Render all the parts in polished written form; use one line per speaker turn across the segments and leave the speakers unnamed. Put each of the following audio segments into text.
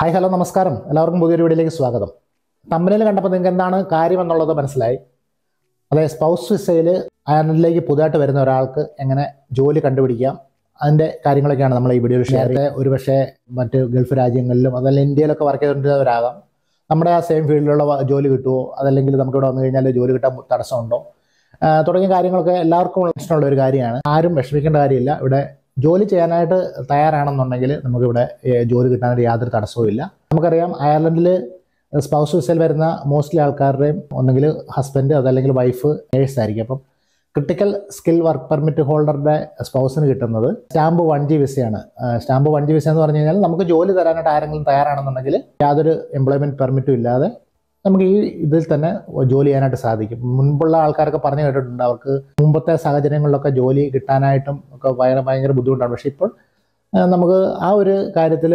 Hi hello നമസ്കാരം, എല്ലാവർക്കും പുതിയൊരു വീഡിയോയിലേക്ക് സ്വാഗതം. തമ്പനയിൽ കണ്ടപ്പോൾ നിങ്ങൾക്ക് എന്താണ് കാര്യമെന്നുള്ളത് മനസ്സിലായി. അതായത് സ്പൗസ് വിസയിൽ അയർലൻഡിലേക്ക് പുതുതായിട്ട് വരുന്ന ഒരാൾക്ക് എങ്ങനെ ജോലി കണ്ടുപിടിക്കാം, അതിൻ്റെ കാര്യങ്ങളൊക്കെയാണ് നമ്മൾ ഈ വീഡിയോയിൽ ഷെയർ ചെയ്യുന്നത്. ഒരുപക്ഷെ മറ്റ് ഗൾഫ് രാജ്യങ്ങളിലും അതല്ല ഇന്ത്യയിലൊക്കെ വർക്ക് ചെയ്തുകൊണ്ടിരുന്നവരാകാം. നമ്മുടെ ആ സെയിം ഫീൽഡിലുള്ള ജോലി കിട്ടുമോ, അതല്ലെങ്കിൽ നമുക്കിവിടെ വന്നു കഴിഞ്ഞാൽ ജോലി കിട്ടാൻ തടസ്സമുണ്ടോ, തുടങ്ങിയ കാര്യങ്ങളൊക്കെ എല്ലാവർക്കും ഇഷ്ടമുള്ള ഒരു കാര്യമാണ്. ആരും വിഷമിക്കേണ്ട കാര്യമില്ല. ഇവിടെ ജോലി ചെയ്യാനായിട്ട് തയ്യാറാണെന്നുണ്ടെങ്കിൽ നമുക്കിവിടെ ജോലി കിട്ടാനായിട്ട് യാതൊരു തടസ്സവും ഇല്ല. നമുക്കറിയാം, അയർലൻഡിൽ സ്പൗസ് വിസയിൽ വരുന്ന മോസ്റ്റ്ലി ആൾക്കാരുടെയും ഒന്നെങ്കിൽ ഹസ്ബൻഡ് അതല്ലെങ്കിൽ വൈഫ് നേഴ്സ് ആയിരിക്കും. അപ്പം ക്രിട്ടിക്കൽ സ്കിൽ വർക്ക് പെർമിറ്റ് ഹോൾഡറുടെ സ്പൗസിന് കിട്ടുന്നത് stamp 1G വിസയാണ്. Stamp 1G visa എന്ന് പറഞ്ഞു കഴിഞ്ഞാൽ നമുക്ക് ജോലി തരാനായിട്ട് ആരെങ്കിലും തയ്യാറാണെന്നുണ്ടെങ്കിൽ യാതൊരു എംപ്ലോയ്മെൻറ്റ് പെർമിറ്റും ഇല്ലാതെ നമുക്ക് ഈ ഇതിൽ തന്നെ ജോലി ചെയ്യാനായിട്ട് സാധിക്കും. മുൻപുള്ള ആൾക്കാരൊക്കെ പറഞ്ഞു കേട്ടിട്ടുണ്ട്, അവർക്ക് മുമ്പത്തെ സാഹചര്യങ്ങളിലൊക്കെ ജോലി കിട്ടാനായിട്ടും ഒക്കെ ഭയങ്കര ബുദ്ധിമുട്ടാണ്. പക്ഷേ ഇപ്പോൾ നമുക്ക് ആ ഒരു കാര്യത്തിൽ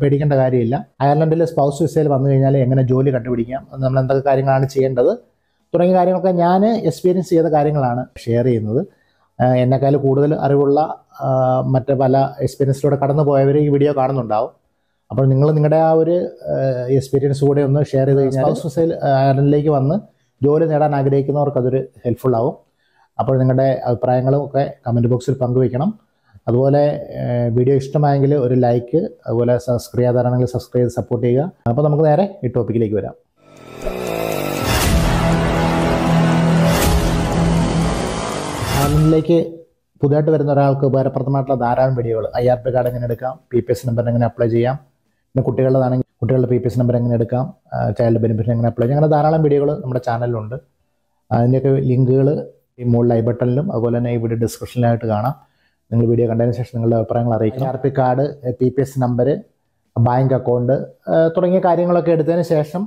പേടിക്കേണ്ട കാര്യമില്ല. അയർലൻഡിൽ സ്പൗസ് വിസയിൽ വന്നു കഴിഞ്ഞാൽ എങ്ങനെ ജോലി കണ്ടുപിടിക്കാം, നമ്മൾ എന്തൊക്കെ കാര്യങ്ങളാണ് ചെയ്യേണ്ടത് തുടങ്ങിയ കാര്യങ്ങളൊക്കെ ഞാൻ എക്സ്പീരിയൻസ് ചെയ്ത കാര്യങ്ങളാണ് ഷെയർ ചെയ്യുന്നത്. എന്നെക്കാൾ കൂടുതൽ അറിവുള്ള മറ്റ് പല എക്സ്പീരിയൻസിലൂടെ കടന്നു പോയവർ ഈ വീഡിയോ കാണുന്നുണ്ടാവും. അപ്പോൾ നിങ്ങൾ നിങ്ങളുടെ ആ ഒരു എക്സ്പീരിയൻസ് കൂടെ ഒന്ന് ഷെയർ ചെയ്ത് കഴിഞ്ഞാൽ സ്പൗസ് വിസയിൽ അയർലൻഡിലേക്ക് വന്ന് ജോലി നേടാൻ ആഗ്രഹിക്കുന്നവർക്ക് അതൊരു ഹെൽപ്ഫുൾ ആവും. അപ്പോൾ നിങ്ങളുടെ അഭിപ്രായങ്ങളും ഒക്കെ കമൻറ്റ് ബോക്സിൽ പങ്കുവയ്ക്കണം. അതുപോലെ വീഡിയോ ഇഷ്ടമായെങ്കിൽ ഒരു ലൈക്ക്, അതുപോലെ സബ്സ്ക്രൈബ് ചെയ്യാതാണെങ്കിൽ സബ്സ്ക്രൈബ് ചെയ്ത് സപ്പോർട്ട് ചെയ്യുക. അപ്പോൾ നമുക്ക് നേരെ ഈ ടോപ്പിക്കിലേക്ക് വരാം. അയർലൻഡിലേക്ക് പുതുതായിട്ട് വരുന്ന ഒരാൾക്ക് ഉപകാരപ്രദമായിട്ടുള്ള ധാരാളം വീഡിയോകൾ, IRP കാർഡ് എങ്ങനെ എടുക്കാം, PPS നമ്പർ എങ്ങനെ അപ്ലൈ ചെയ്യാം, പിന്നെ കുട്ടികളുടെതാണെങ്കിൽ കുട്ടികളുടെ PPS നമ്പർ എങ്ങനെ എടുക്കാം, ചൈൽഡ് ബെനിഫിറ്റ് എങ്ങനെ അപ്ലൈ ചെയ്യാം, അങ്ങനെ ധാരാളം വീഡിയോകൾ നമ്മുടെ ചാനലിലുണ്ട്. അതിൻ്റെയൊക്കെ ലിങ്കുകൾ ഈ മുകളിൽ ഐ ബട്ടണിലും അതുപോലെ തന്നെ ഈ വീഡിയോ ഡിസ്ക്രിപ്ഷനിലായിട്ട് കാണാം. നിങ്ങൾ വീഡിയോ കണ്ടതിന് ശേഷം നിങ്ങളുടെ അഭിപ്രായങ്ങൾ അറിയിക്കണം. IRP card, PPS number, bank account തുടങ്ങിയ കാര്യങ്ങളൊക്കെ എടുത്തതിന് ശേഷം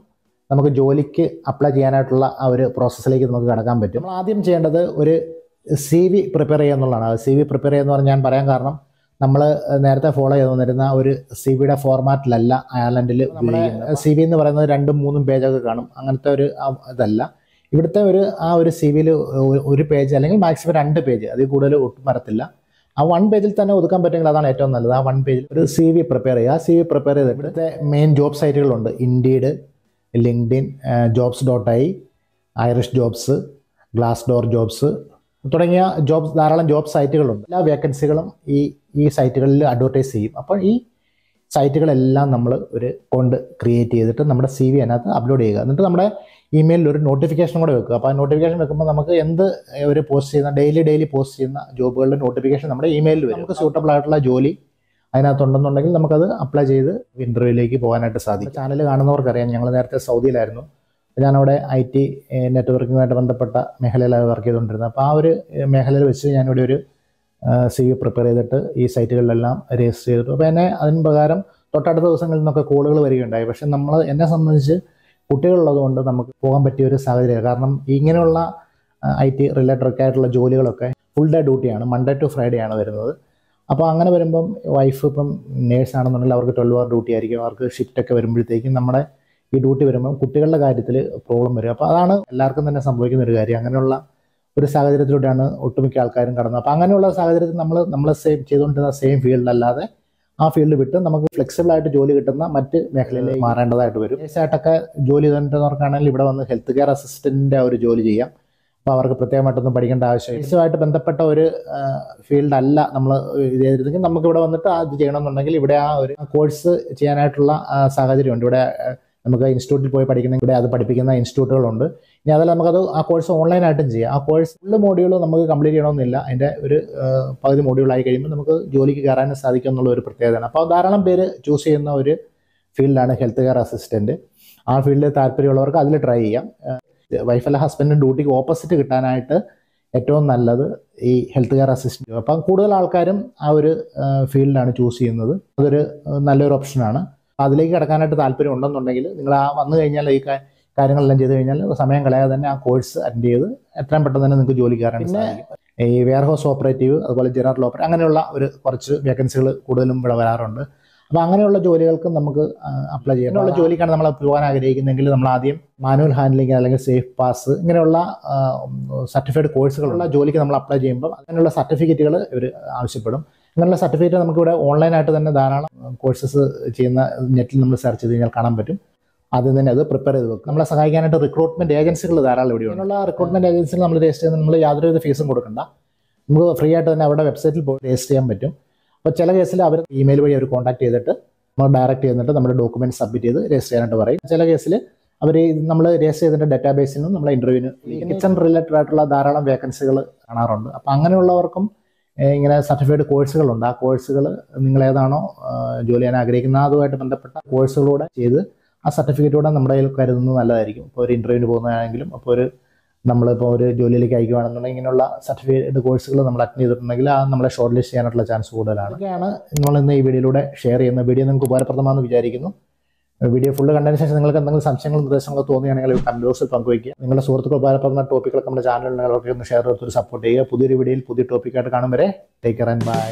നമുക്ക് ജോലിക്ക് അപ്ലൈ ചെയ്യാനായിട്ടുള്ള ആ ഒരു പ്രോസസ്സിലേക്ക് നമുക്ക് കടക്കാൻ പറ്റും. നമ്മൾ ആദ്യം ചെയ്യേണ്ടത് ഒരു CV പ്രിപ്പയർ ചെയ്യുക എന്നുള്ളതാണ്. CV പ്രിപ്പയർ ചെയ്യുക എന്ന് പറഞ്ഞാൽ ഞാൻ പറയാൻ കാരണം, നമ്മൾ നേരത്തെ ഫോളോ ചെയ്ത് വന്നിരുന്ന ഒരു CVയുടെ ഫോർമാറ്റിലല്ല അയർലൻഡിൽ ഉപയോഗിക്കുന്നത്. CV എന്ന് പറയുന്നത് 2-3 പേജൊക്കെ കാണും, അങ്ങനത്തെ ഒരു ഇതല്ല. ഇവിടുത്തെ ആ ഒരു CVയിൽ ഒരു പേജ് അല്ലെങ്കിൽ മാക്സിമം 2 പേജ്, അതിൽ കൂടുതൽ ഒട്ടും വരത്തില്ല. ആ 1 പേജിൽ തന്നെ ഒതുക്കാൻ പറ്റുമെങ്കിൽ അതാണ് ഏറ്റവും നല്ലത്. ആ 1 പേജിൽ ഒരു CV പ്രിപ്പയർ ചെയ്യുക. ആ CV പ്രിപ്പയർ ചെയ്ത് ഇവിടുത്തെ മെയിൻ ജോബ് സൈറ്റുകളുണ്ട്. Indeed, LinkedIn, jobs.i, Irish jobs, Glassdoor jobs തുടങ്ങിയ ധാരാളം ജോബ് സൈറ്റുകളുണ്ട്. എല്ലാ വേക്കൻസികളും ഈ സൈറ്റുകളിൽ അഡ്വർടൈസ് ചെയ്യും. അപ്പോൾ ഈ സൈറ്റുകളെല്ലാം നമ്മൾ ഒരു അക്കൗണ്ട് ക്രിയേറ്റ് ചെയ്തിട്ട് നമ്മുടെ CV അതിനകത്ത് അപ്ലോഡ് ചെയ്യുക. എന്നിട്ട് നമ്മുടെ ഇമെയിലിൽ ഒരു നോട്ടിഫിക്കേഷൻ കൂടെ വെക്കുക. അപ്പോൾ ആ നോട്ടിഫിക്കേഷൻ വെക്കുമ്പോൾ നമുക്ക് എന്ത് ഒരു പോസ്റ്റ് ചെയ്യുന്ന ഡെയിലി പോസ്റ്റ് ചെയ്യുന്ന ജോബുകളുടെ നോട്ടിഫിക്കേഷൻ നമ്മുടെ ഇമെയിലിൽ വരും. നമുക്ക് സൂട്ടബിൾ ആയിട്ടുള്ള ജോലി അതിനകത്തുണ്ടെന്നുണ്ടെങ്കിൽ നമുക്കത് അപ്ലൈ ചെയ്ത് ഇൻ്റർവ്യൂവിലേക്ക് പോകാനായിട്ട് സാധിക്കും. ചാനൽ കാണുന്നവർക്കറിയാം, ഞങ്ങൾ നേരത്തെ സൗദിയിലായിരുന്നു. ഞാനവിടെ IT നെറ്റ്വർക്കിങ്ങുമായിട്ട് ബന്ധപ്പെട്ട മേഖലയിലാണ് വർക്ക് ചെയ്തുകൊണ്ടിരുന്നത്. അപ്പോൾ ആ ഒരു മേഖലയിൽ വെച്ച് ഞാനിവിടെ ഒരു CV പ്രിപ്പയർ ചെയ്തിട്ട് ഈ സൈറ്റുകളിലെല്ലാം രജിസ്റ്റർ ചെയ്തിട്ടു. അപ്പോൾ അതിന് പ്രകാരം തൊട്ടടുത്ത ദിവസങ്ങളിൽ നിന്നൊക്കെ കോളുകൾ വരികയുണ്ടായി. പക്ഷേ എന്നെ സംബന്ധിച്ച് കുട്ടികളുള്ളതുകൊണ്ട് നമുക്ക് പോകാൻ പറ്റിയ ഒരു സാഹചര്യമാണ്. കാരണം ഇങ്ങനെയുള്ള IT റിലേറ്റഡൊക്കെ ആയിട്ടുള്ള ജോലികളൊക്കെ ഫുൾ ഡേ ഡ്യൂട്ടിയാണ്, മൺഡേ ടു ഫ്രൈഡേ ആണ് വരുന്നത്. അപ്പോൾ അങ്ങനെ വരുമ്പം വൈഫ് ഇപ്പം നേഴ്സാണെന്നുണ്ടെങ്കിൽ അവർക്ക് 12 hour ഡ്യൂട്ടി ആയിരിക്കും. അവർക്ക് ഷിഫ്റ്റൊക്കെ വരുമ്പോഴത്തേക്കും നമ്മുടെ ഈ ഡ്യൂട്ടി വരുമ്പം കുട്ടികളുടെ കാര്യത്തിൽ പ്രോബ്ലം വരും. അപ്പോൾ അതാണ് എല്ലാവർക്കും തന്നെ സംഭവിക്കുന്ന ഒരു കാര്യം. അങ്ങനെയുള്ള ഒരു സാഹചര്യത്തിലൂടെയാണ് ഒട്ടുമിക്ക ആൾക്കാരും കടന്നത്. അപ്പോൾ അങ്ങനെയുള്ള സാഹചര്യത്തിൽ നമ്മൾ ചെയ്തുകൊണ്ടിരുന്ന സെയിം ഫീൽഡല്ലാതെ ആ ഫീൽഡ് വിട്ട് നമുക്ക് ഫ്ലെക്സിബിളായിട്ട് ജോലി കിട്ടുന്ന മറ്റ് മേഖലയിലേക്ക് മാറേണ്ടതായിട്ട് വരും. കേസായിട്ടൊക്കെ ജോലി ചെയ്തിട്ടുള്ളവർക്കാണെങ്കിൽ ഇവിടെ വന്ന് ഹെൽത്ത് കെയർ അസിസ്റ്റൻറ്റിൻ്റെ ഒരു ജോലി ചെയ്യാം. അപ്പോൾ അവർക്ക് പ്രത്യേകമായിട്ടൊന്നും പഠിക്കേണ്ട ആവശ്യമില്ല. കേസുമായിട്ട് ബന്ധപ്പെട്ട ഒരു ഫീൽഡല്ല നമ്മൾ ഇത് ചെയ്തിരുന്നെങ്കിൽ നമുക്ക് ഇവിടെ വന്നിട്ട് അത് ചെയ്യണമെന്നുണ്ടെങ്കിൽ ഇവിടെ ആ ഒരു കോഴ്സ് ചെയ്യാനായിട്ടുള്ള സാഹചര്യമുണ്ട്. ഇവിടെ നമുക്ക് ഇൻസ്റ്റിറ്റ്യൂട്ടിൽ പോയി പഠിക്കണമെങ്കിൽ ഇവിടെ അത് പഠിപ്പിക്കുന്ന ഇൻസ്റ്റിറ്റ്യൂട്ടുകളുണ്ട്. ഇനി അതല്ല നമുക്കത് ആ കോഴ്സ് ഓൺലൈനായിട്ടും ചെയ്യാം. ആ കോഴ്സ് ഫുള്ള് മോഡ്യൂൾ നമുക്ക് കംപ്ലീറ്റ് ചെയ്യണമെന്നില്ല. അതിൻ്റെ ഒരു പകുതി മോഡ്യൂളായി കഴിയുമ്പോൾ നമുക്ക് ജോലിക്ക് കയറാനും സാധിക്കും എന്നുള്ള ഒരു പ്രത്യേകതയാണ്. അപ്പോൾ ധാരാളം പേര് ചൂസ് ചെയ്യുന്ന ഒരു ഫീൽഡാണ് ഹെൽത്ത് കെയർ അസിസ്റ്റൻറ്റ്. ആ ഫീൽഡിൽ താല്പര്യമുള്ളവർക്ക് അതിൽ ട്രൈ ചെയ്യാം. വൈഫല്ല ഹസ്ബൻഡിൻ്റെ ഡ്യൂട്ടിക്ക് ഓപ്പോസിറ്റ് കിട്ടാനായിട്ട് ഏറ്റവും നല്ലത് ഈ ഹെൽത്ത് കെയർ അസിസ്റ്റൻറ്റ്. അപ്പം കൂടുതൽ ആൾക്കാരും ആ ഒരു ഫീൽഡാണ് ചൂസ് ചെയ്യുന്നത്. അതൊരു നല്ലൊരു ഓപ്ഷനാണ്. അതിലേക്ക് കിടക്കാനായിട്ട് താല്പര്യം ഉണ്ടെന്നുണ്ടെങ്കിൽ നിങ്ങൾ വന്നു കഴിഞ്ഞാൽ ഈ കാര്യങ്ങളെല്ലാം ചെയ്ത് കഴിഞ്ഞാൽ സമയം കളയാതെ തന്നെ ആ കോഴ്സ് അറ്റൻഡ് ചെയ്ത് എത്രയും പെട്ടെന്ന് തന്നെ നിങ്ങൾക്ക് ജോലി കയറാനായിട്ട് സാധിക്കും. ഈ വെയർ ഹൗസ് ഓപ്പറേറ്റീവ്, അതുപോലെ ജനറൽ ഓപ്പറേറ്റീവ്, അങ്ങനെയുള്ള കുറച്ച് വേക്കൻസികൾ കൂടുതലും ഇവിടെ വരാറുണ്ട്. അപ്പോൾ അങ്ങനെയുള്ള ജോലികൾക്ക് നമുക്ക് അപ്ലൈ ചെയ്യാം. അങ്ങനെയുള്ള ജോലിക്കാണ് നമ്മൾ പോകാൻ ആഗ്രഹിക്കുന്നതെങ്കിൽ നമ്മൾ ആദ്യം മാനുവൽ ഹാൻഡ്ലിംഗ് അല്ലെങ്കിൽ സേഫ് പാസ് ഇങ്ങനെയുള്ള സർട്ടിഫൈഡ് കോഴ്സുകളുള്ള ജോലിക്ക് നമ്മൾ അപ്ലൈ ചെയ്യുമ്പോൾ അങ്ങനെയുള്ള സർട്ടിഫിക്കറ്റുകൾ ഇവർ ആവശ്യപ്പെടും. അങ്ങനെയുള്ള സർട്ടിഫിക്കറ്റ് നമുക്കിവിടെ ഓൺലൈനായിട്ട് തന്നെ ധാരാളം കോഴ്സസ് ചെയ്യുന്ന നെറ്റിൽ നമ്മൾ സെർച്ച് ചെയ്ത് കഴിഞ്ഞാൽ കാണാൻ പറ്റും. ആദ്യം തന്നെ അത് പ്രിപ്പയർ ചെയ്ത് വെക്കും. നമ്മളെ സഹായിക്കാനായിട്ട് റിക്രൂട്ട്മെന്റ് ഏജൻസികൾ ധാരാളം ഇവിടെയുണ്ട്. അങ്ങനെയുള്ള റിക്രൂട്ട്മെന്റ് ഏജൻസികൾ നമ്മൾ രജിസ്റ്റർ ചെയ്യുന്നത് നമ്മൾ യാതൊരുവിധ ഫീസും കൊടുക്കണ്ട. നമുക്ക് ഫ്രീ ആയിട്ട് തന്നെ അവരുടെ വെബ്സൈറ്റിൽ പോയി രജിസ്റ്റർ ചെയ്യാൻ പറ്റും. അപ്പോൾ ചില കേസിൽ അവർ ഇമെയിൽ വഴി അവർ കോൺടാക്ട് ചെയ്തിട്ട് നമ്മൾ ഡയറക്റ്റ് ചെയ്തിട്ട് നമ്മുടെ ഡോക്യുമെന്റ് സബ്മിറ്റ് ചെയ്ത് രജിസ്റ്റർ ചെയ്യാനായിട്ട് പറയും. ചില കേസിൽ അവർ നമ്മൾ രജിസ്റ്റർ ചെയ്തിട്ട് ഡാറ്റാബേസിൽ നിന്ന് നമ്മളെ ഇന്റർവ്യൂവിന് കിച്ചൺ റിലേറ്റഡ് ആയിട്ടുള്ള ധാരാളം വേക്കൻസികൾ കാണാറുണ്ട്. അപ്പോൾ അങ്ങനെയുള്ളവർക്കും ഇങ്ങനെ സർട്ടിഫൈഡ് കോഴ്സുകളുണ്ട്. ആ കോഴ്സുകൾ നിങ്ങൾ ഏതാണോ ജോലി ചെയ്യാൻ ആഗ്രഹിക്കുന്ന അതുമായിട്ട് ബന്ധപ്പെട്ട കോഴ്സുകളൂടെ ചെയ്ത് ആ സർട്ടിഫിക്കറ്റൂടെ നമ്മുടെ കയ്യിൽ കരുതുന്നത് നല്ലതായിരിക്കും. ഇപ്പോൾ ഒരു ഇന്റർവ്യൂവിന് പോകുന്നതാണെങ്കിലും അപ്പോൾ നമ്മളിപ്പോൾ ഒരു ജോലിയിലേക്ക് അയക്കുകയാണെന്നുണ്ടെങ്കിൽ ഇങ്ങനെയുള്ള സർട്ടിഫിക്കറ്റ് കോഴ്സുകൾ നമ്മൾ അറ്റൻഡ് ചെയ്തിട്ടുണ്ടെങ്കിൽ ആ നമ്മളെ ഷോർട്ട് ലിസ്റ്റ് ചെയ്യാനുള്ള ചാൻസ് കൂടുതലാണ്. ഇതൊക്കെയാണ് നമ്മൾ ഇന്ന് ഈ വീഡിയോയിലൂടെ ഷെയർ ചെയ്യുന്ന. വീഡിയോ നിങ്ങൾക്ക് ഉപകാരപ്രദമാണെന്ന് വിചാരിക്കുന്നു. വീഡിയോ ഫുള്ള് കണ്ടതിന് ശേഷം നിങ്ങൾക്ക് എന്തെങ്കിലും സംശയങ്ങളും നിർദ്ദേശങ്ങളോ തോന്നുകയാണെങ്കിൽ കമന്റ് ബോക്സിൽ പങ്കുവയ്ക്കുക. നിങ്ങളുടെ സുഹൃത്തുക്കൾ ഉപകാരപ്രദമായ ടോപ്പിക്കുകളൊക്കെ നമ്മുടെ ചാനലിൽ ഒന്ന് ഷെയർ ചെയ്തൊരു സപ്പോർട്ട് ചെയ്യുക. പുതിയൊരു വീഡിയോയിൽ പുതിയ ടോപ്പിക്കായിട്ട് കാണും വരെ ടേക്ക് കെയർ ആൻഡ് ബൈ.